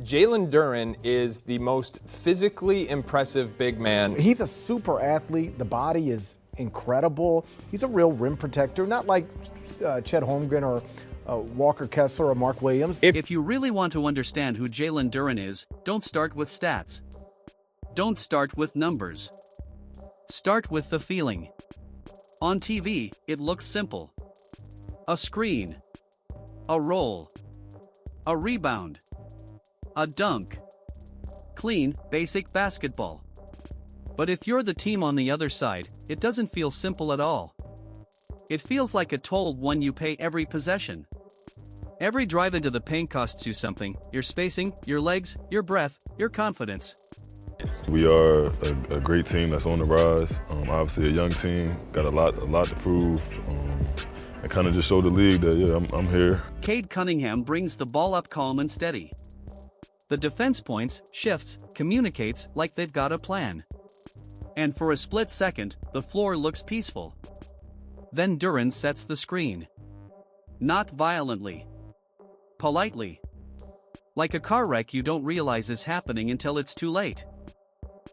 Jalen Duren is the most physically impressive big man. He's a super athlete. The body is incredible. He's a real rim protector, not like Chet Holmgren or Walker Kessler or Mark Williams. If you really want to understand who Jalen Duren is, don't start with stats. Don't start with numbers. Start with the feeling. On TV, it looks simple. A screen. A roll. A rebound. A dunk. Clean, basic basketball. But if you're the team on the other side, it doesn't feel simple at all. It feels like a toll one you pay every possession. Every drive into the paint costs you something: your spacing, your legs, your breath, your confidence. We are a great team that's on the rise. Obviously a young team, got a lot to prove. And kind of just show the league that, yeah, I'm here. Cade Cunningham brings the ball up calm and steady. The defense points, shifts, communicates like they've got a plan. And for a split second, the floor looks peaceful. Then Duren sets the screen. Not violently. Politely. Like a car wreck you don't realize is happening until it's too late.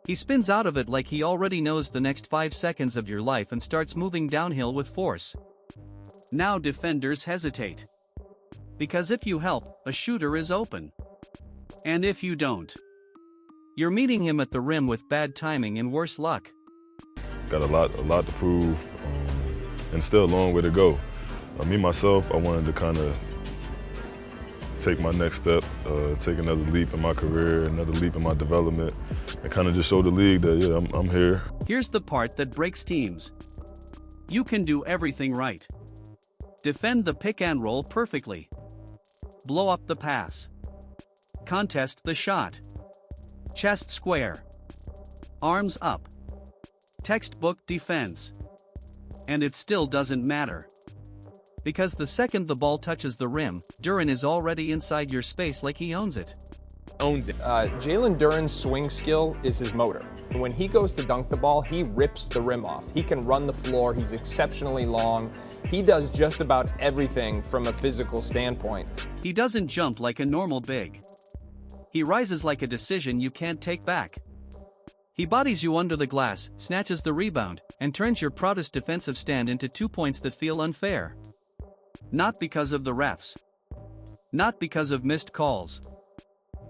He spins out of it like he already knows the next 5 seconds of your life and starts moving downhill with force. Now defenders hesitate. Because if you help, a shooter is open. And if you don't, you're meeting him at the rim with bad timing and worse luck. Got a lot to prove, and still a long way to go. Me, myself, I wanted to kind of take my next step, take another leap in my career, another leap in my development, and kind of just show the league that, yeah, I'm here. Here's the part that breaks teams. You can do everything right. Defend the pick and roll perfectly. Blow up the pass. Contest the shot. Chest square. Arms up. Textbook defense. And it still doesn't matter. Because the second the ball touches the rim, Duren is already inside your space like he owns it. Jalen Duren's swing skill is his motor. When he goes to dunk the ball, he rips the rim off. He can run the floor. He's exceptionally long. He does just about everything from a physical standpoint. He doesn't jump like a normal big. He rises like a decision you can't take back. He bodies you under the glass, snatches the rebound, and turns your proudest defensive stand into 2 points that feel unfair. Not because of the refs. Not because of missed calls.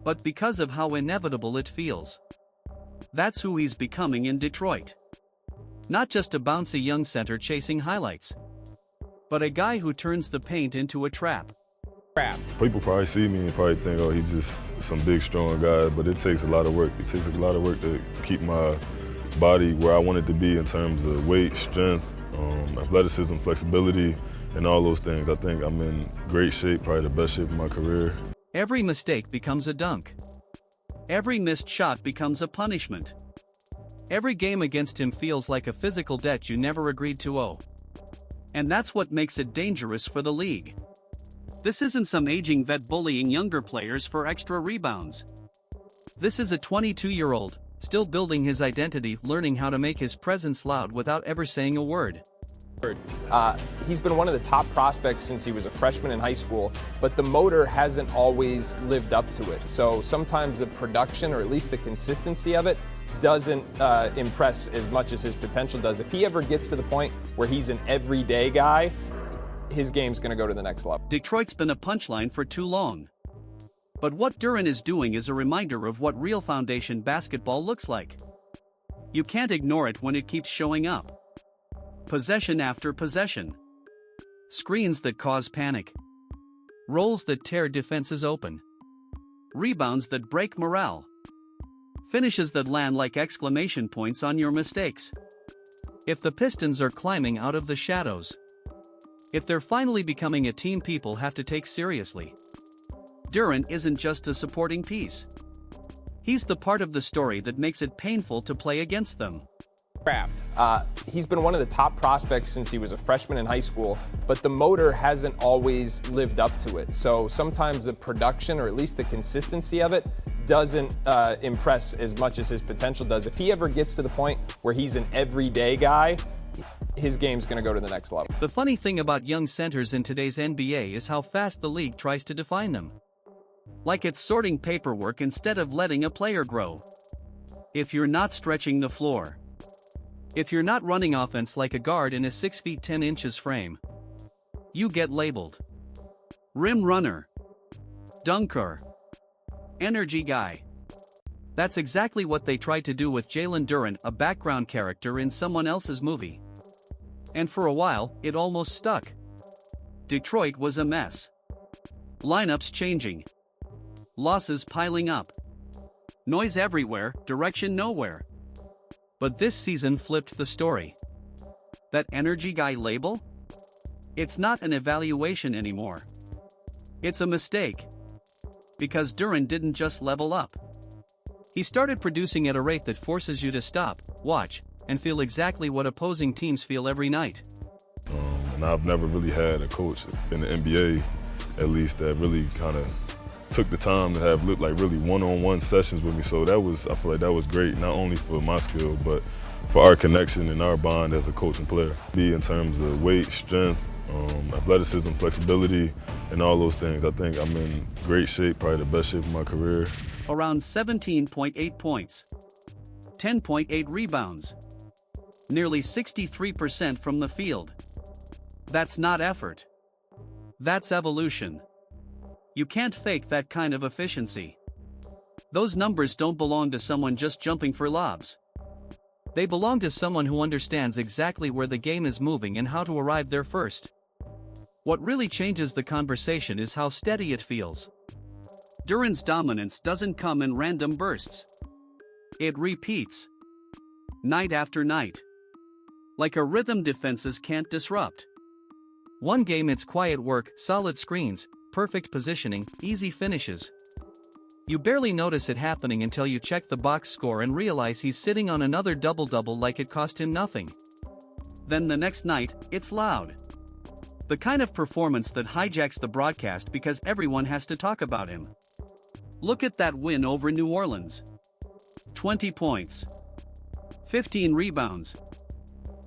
But because of how inevitable it feels. That's who he's becoming in Detroit. Not just a bouncy young center chasing highlights, but a guy who turns the paint into a trap. People probably see me and probably think, oh, he's just some big, strong guy, but it takes a lot of work. It takes a lot of work to keep my body where I want it to be in terms of weight, strength, athleticism, flexibility, and all those things. I think I'm in great shape, probably the best shape of my career. Every mistake becomes a dunk. Every missed shot becomes a punishment. Every game against him feels like a physical debt you never agreed to owe. And that's what makes it dangerous for the league. This isn't some aging vet bullying younger players for extra rebounds. This is a 22-year-old, still building his identity, learning how to make his presence loud without ever saying a word. He's been one of the top prospects since he was a freshman in high school, but the motor hasn't always lived up to it. So sometimes the production, or at least the consistency of it, doesn't impress as much as his potential does. If he ever gets to the point where he's an everyday guy, his game's going to go to the next level. Detroit's been a punchline for too long. But what Duren is doing is a reminder of what real foundation basketball looks like. You can't ignore it when it keeps showing up. Possession after possession. Screens that cause panic. Rolls that tear defenses open. Rebounds that break morale. Finishes that land like exclamation points on your mistakes. If the Pistons are climbing out of the shadows, if they're finally becoming a team people have to take seriously, Duren isn't just a supporting piece. He's the part of the story that makes it painful to play against them. He's been one of the top prospects since he was a freshman in high school, but the motor hasn't always lived up to it. So sometimes the production, or at least the consistency of it, doesn't impress as much as his potential does. If he ever gets to the point where he's an everyday guy, his game's going to go to the next level. The funny thing about young centers in today's NBA is how fast the league tries to define them. Like it's sorting paperwork instead of letting a player grow. If you're not stretching the floor. If you're not running offense like a guard in a 6 feet 10 inches frame. You get labeled rim runner, dunker, energy guy. That's exactly what they tried to do with Jalen Duren, a background character in someone else's movie. And for a while, it almost stuck. Detroit was a mess. Lineups changing. Losses piling up. Noise everywhere, direction nowhere. But this season flipped the story. That energy guy label? It's not an evaluation anymore. It's a mistake. Because Duren didn't just level up. He started producing at a rate that forces you to stop, watch, and feel exactly what opposing teams feel every night. And I've never really had a coach in the NBA, at least, that really kind of took the time to have like really one-on-one sessions with me. So I feel like that was great, not only for my skill, but for our connection and our bond as a coach and player. Be in terms of weight, strength, athleticism, flexibility, and all those things. I think I'm in great shape, probably the best shape of my career. Around 17.8 points, 10.8 rebounds, nearly 63% from the field. That's not effort. That's evolution. You can't fake that kind of efficiency. Those numbers don't belong to someone just jumping for lobs. They belong to someone who understands exactly where the game is moving and how to arrive there first. What really changes the conversation is how steady it feels. Duren's dominance doesn't come in random bursts. It repeats. Night after night. Like a rhythm defenses can't disrupt. One game it's quiet work, solid screens, perfect positioning, easy finishes. You barely notice it happening until you check the box score and realize he's sitting on another double-double like it cost him nothing. Then the next night, it's loud. The kind of performance that hijacks the broadcast because everyone has to talk about him. Look at that win over New Orleans. 20 points. 15 rebounds.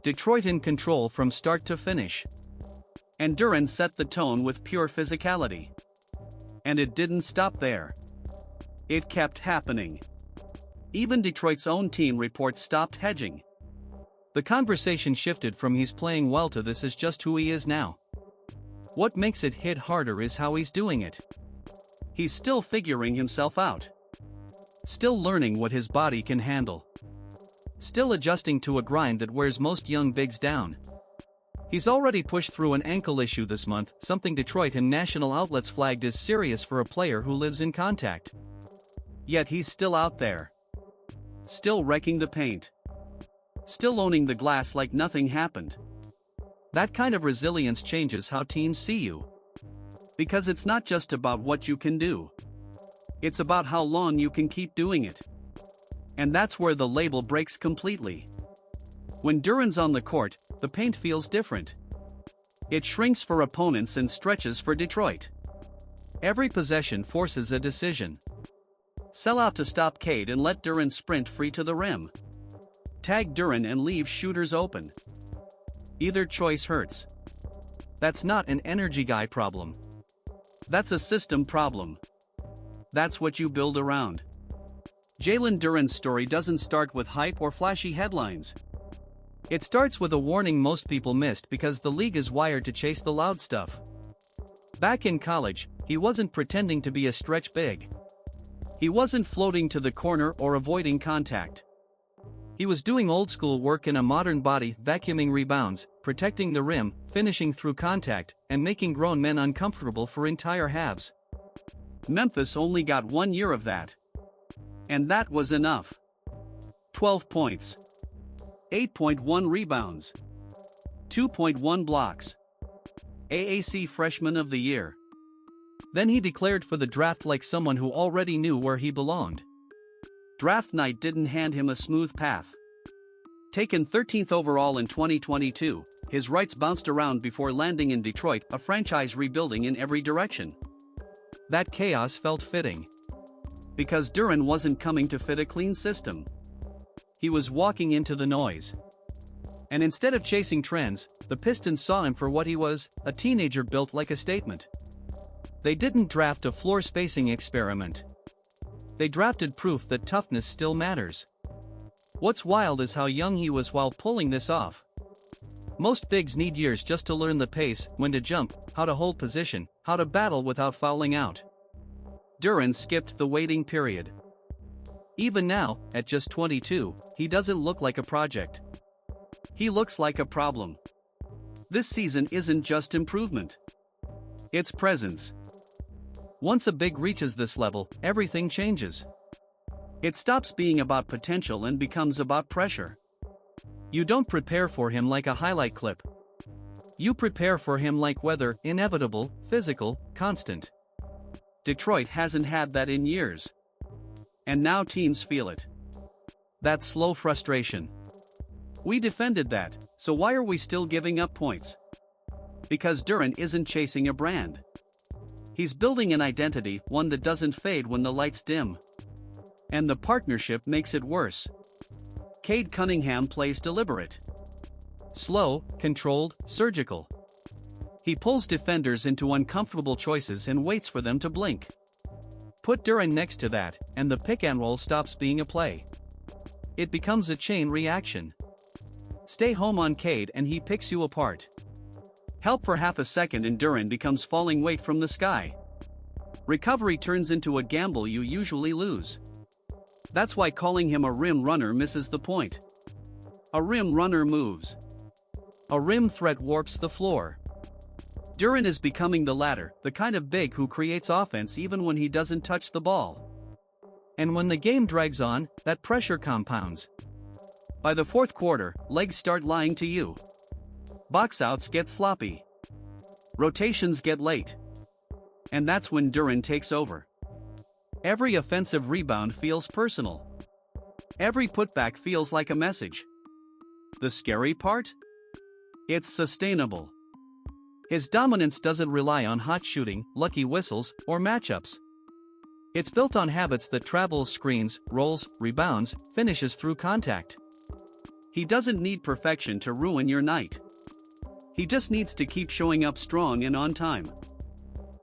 Detroit in control from start to finish. And Duren set the tone with pure physicality. And it didn't stop there. It kept happening. Even Detroit's own team reports stopped hedging. The conversation shifted from he's playing well to this is just who he is now. What makes it hit harder is how he's doing it. He's still figuring himself out. Still learning what his body can handle. Still adjusting to a grind that wears most young bigs down. He's already pushed through an ankle issue this month, something Detroit and national outlets flagged as serious for a player who lives in contact. Yet he's still out there. Still wrecking the paint. Still owning the glass like nothing happened. That kind of resilience changes how teams see you. Because it's not just about what you can do. It's about how long you can keep doing it. And that's where the label breaks completely. When Duren's on the court, the paint feels different. It shrinks for opponents and stretches for Detroit. Every possession forces a decision. Sell out to stop Cade and let Duren sprint free to the rim. Tag Duren and leave shooters open. Either choice hurts. That's not an energy guy problem. That's a system problem. That's what you build around. Jalen Duren's story doesn't start with hype or flashy headlines. It starts with a warning most people missed because the league is wired to chase the loud stuff. Back in college, he wasn't pretending to be a stretch big. He wasn't floating to the corner or avoiding contact. He was doing old-school work in a modern body, vacuuming rebounds, protecting the rim, finishing through contact, and making grown men uncomfortable for entire halves. Memphis only got 1 year of that. And that was enough. 12 points. 8.1 rebounds. 2.1 blocks. AAC Freshman of the Year. Then he declared for the draft like someone who already knew where he belonged. Draft night didn't hand him a smooth path. Taken 13th overall in 2022, his rights bounced around before landing in Detroit, a franchise rebuilding in every direction. That chaos felt fitting. Because Duren wasn't coming to fit a clean system. He was walking into the noise. And instead of chasing trends, the Pistons saw him for what he was, a teenager built like a statement. They didn't draft a floor spacing experiment. They drafted proof that toughness still matters. What's wild is how young he was while pulling this off. Most bigs need years just to learn the pace, when to jump, how to hold position, how to battle without fouling out. Duren skipped the waiting period. Even now, at just 22, he doesn't look like a project. He looks like a problem. This season isn't just improvement. It's presence. Once a big reaches this level, everything changes. It stops being about potential and becomes about pressure. You don't prepare for him like a highlight clip. You prepare for him like weather, inevitable, physical, constant. Detroit hasn't had that in years. And now teams feel it. That slow frustration. We defended that, so why are we still giving up points? Because Duren isn't chasing a brand. He's building an identity, one that doesn't fade when the lights dim. And the partnership makes it worse. Cade Cunningham plays deliberate. Slow, controlled, surgical. He pulls defenders into uncomfortable choices and waits for them to blink. Put Duren next to that, and the pick and roll stops being a play. It becomes a chain reaction. Stay home on Cade and he picks you apart. Help for half a second and Duren becomes falling weight from the sky. Recovery turns into a gamble you usually lose. That's why calling him a rim runner misses the point. A rim runner moves. A rim threat warps the floor. Duren is becoming the latter, the kind of big who creates offense even when he doesn't touch the ball. And when the game drags on, that pressure compounds. By the fourth quarter, legs start lying to you. Boxouts get sloppy. Rotations get late. And that's when Duren takes over. Every offensive rebound feels personal. Every putback feels like a message. The scary part? It's sustainable. His dominance doesn't rely on hot shooting, lucky whistles, or matchups. It's built on habits that travel screens, rolls, rebounds, finishes through contact. He doesn't need perfection to ruin your night. He just needs to keep showing up strong and on time.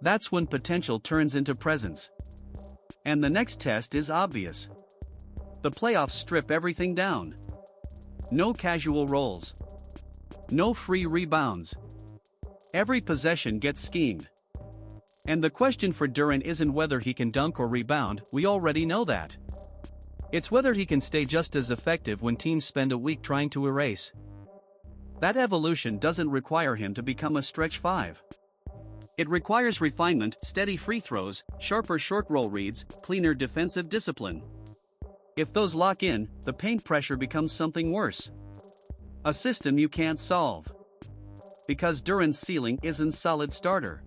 That's when potential turns into presence. And the next test is obvious. The playoffs strip everything down. No casual rolls. No free rebounds. Every possession gets schemed. And the question for Duren isn't whether he can dunk or rebound, we already know that. It's whether he can stay just as effective when teams spend a week trying to erase. That evolution doesn't require him to become a stretch five. It requires refinement, steady free throws, sharper short roll reads, cleaner defensive discipline. If those lock in, the paint pressure becomes something worse. A system you can't solve. Because Duren's ceiling isn't solid starter.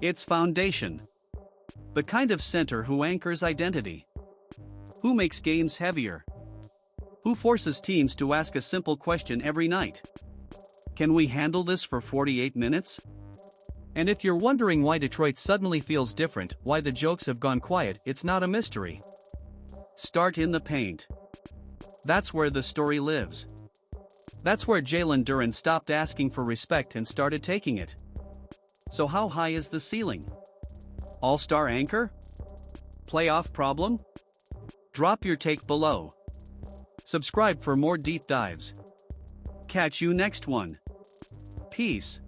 It's foundation. The kind of center who anchors identity. Who makes games heavier? Who forces teams to ask a simple question every night? Can we handle this for 48 minutes? And if you're wondering why Detroit suddenly feels different, why the jokes have gone quiet, it's not a mystery. Start in the paint. That's where the story lives. That's where Jalen Duren stopped asking for respect and started taking it. So how high is the ceiling? All-star anchor? Playoff problem? Drop your take below. Subscribe for more deep dives. Catch you next one. Peace.